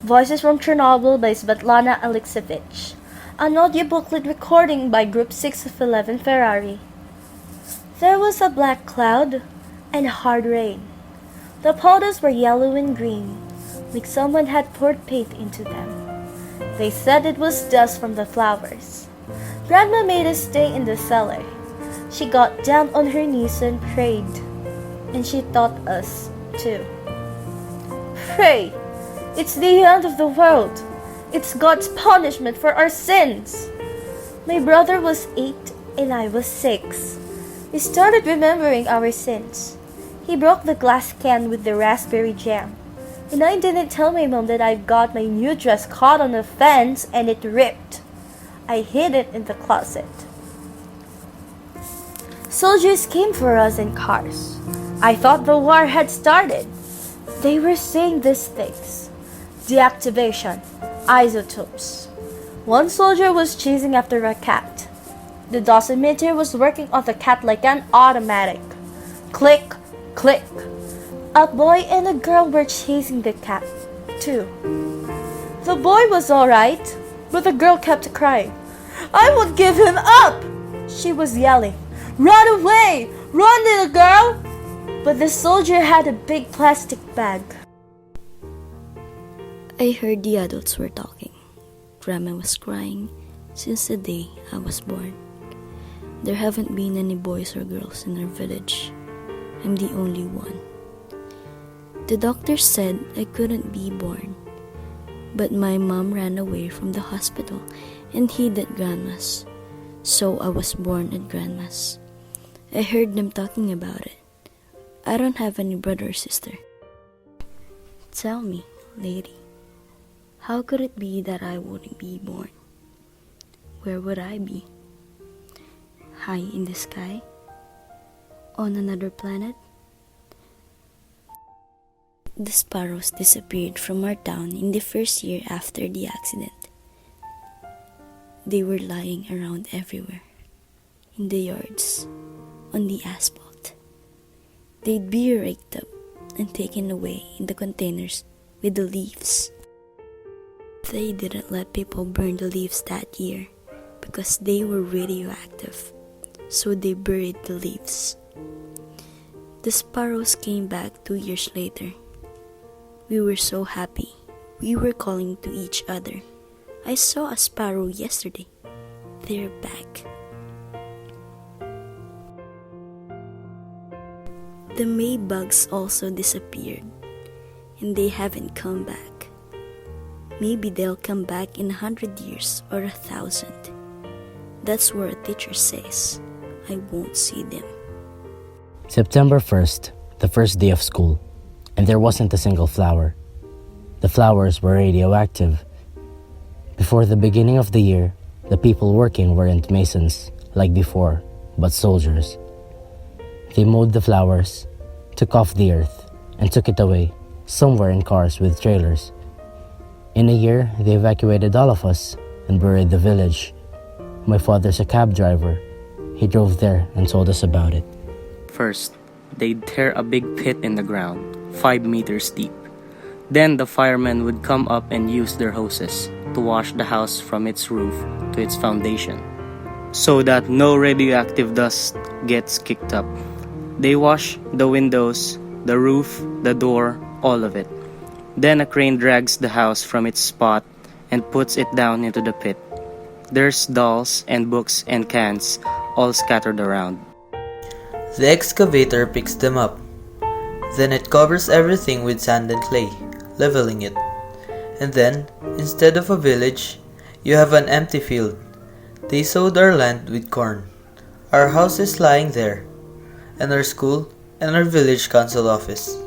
Voices from Chernobyl by Svetlana Alexievich. An audiobooklet recording by Group 6 of 11 Ferrari. There was a black cloud and hard rain. The photos were yellow and green, like someone had poured paint into them. They said it was dust from the flowers. Grandma made us stay in the cellar. She got down on her knees and prayed, and she taught us too. Pray! It's the end of the world. It's God's punishment for our sins. My brother was 8 and I was 6. We started remembering our sins. He broke the glass can with the raspberry jam. And I didn't tell my mom that I got my new dress caught on a fence and it ripped. I hid it in the closet. Soldiers came for us in cars. I thought the war had started. They were saying these things. Deactivation, isotopes. One soldier was chasing after a cat. The dosimeter was working on the cat like an automatic. Click, click. A boy and a girl were chasing the cat, too. The boy was alright, but the girl kept crying. I would give him up! She was yelling. Run away! Run, little girl! But the soldier had a big plastic bag. I heard the adults were talking. Grandma was crying since the day I was born. There haven't been any boys or girls in our village. I'm the only one. The doctor said I couldn't be born, but my mom ran away from the hospital and hid at Grandma's, so I was born at Grandma's. I heard them talking about it. I don't have any brother or sister. Tell me, lady. How could it be that I wouldn't be born? Where would I be? High in the sky? On another planet? The sparrows disappeared from our town in the first year after the accident. They were lying around everywhere, in the yards, on the asphalt. They'd be raked up and taken away in the containers with the leaves. They didn't let people burn the leaves that year because they were radioactive, so they buried the leaves. The sparrows came back 2 years later. We were so happy. We were calling to each other. I saw a sparrow yesterday. They're back. The Maybugs also disappeared, and they haven't come back. Maybe they'll come back in 100 years or 1,000. That's where a teacher says, I won't see them. September 1st, the first day of school, and there wasn't a single flower. The flowers were radioactive. Before the beginning of the year, the people working weren't masons like before, but soldiers. They mowed the flowers, took off the earth, and took it away, somewhere in cars with trailers. In a year, they evacuated all of us and buried the village. My father's a cab driver. He drove there and told us about it. First, they'd tear a big pit in the ground, 5 meters deep. Then the firemen would come up and use their hoses to wash the house from its roof to its foundation, so that no radioactive dust gets kicked up. They wash the windows, the roof, the door, all of it. Then a crane drags the house from its spot and puts it down into the pit. There's dolls and books and cans all scattered around. The excavator picks them up. Then it covers everything with sand and clay, leveling it. And then, instead of a village, you have an empty field. They sowed our land with corn. Our house is lying there, and our school and our village council office.